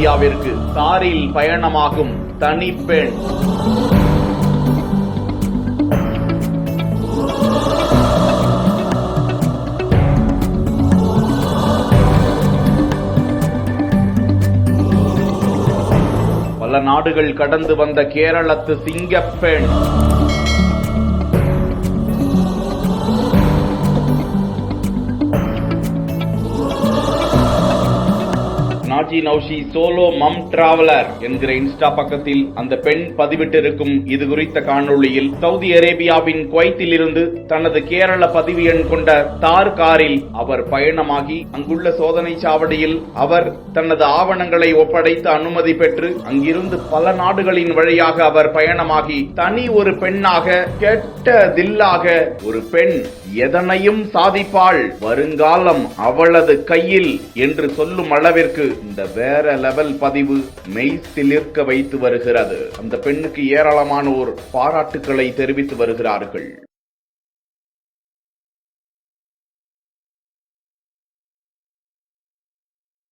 அரேபியாவிற்கு காரில் பயணமாகும் தனிப்பெண். பல நாடுகள் கடந்து வந்த கேரளத்து சிங்கப்பெண். நாஜி நௌஷி சோலோ மம் டிராவலர் என்கிற இன்ஸ்டா பக்கத்தில் அந்த பெண் பதிவிட்டிருக்கும் இது குறித்த காணொளியில் சவுதி அரேபியாவின் குவைத்தில் இருந்து தனது கேரள பதிவு எண் கொண்ட தார் காரில் அவர் பயணமாகி அங்குள்ள சோதனை சாவடியில் அவர் தனது ஆவணங்களை ஒப்படைத்து அனுமதி பெற்று அங்கிருந்து பல நாடுகளின் வழியாக அவர் பயணமாகி தனி ஒரு பெண்ணாக கெட்ட தில்லாக ஒரு பெண் எதனையும் சாதிப்பாள், வருங்காலம் அவளது கையில் என்று சொல்லும் அளவிற்கு இந்த வேற லெவல் பதிவு மெய் சிலிர்க்க வைத்து வருகிறது. அந்த பெண்ணுக்கு ஏராளமானோர் பாராட்டுக்களை தெரிவித்து வருகிறார்கள்.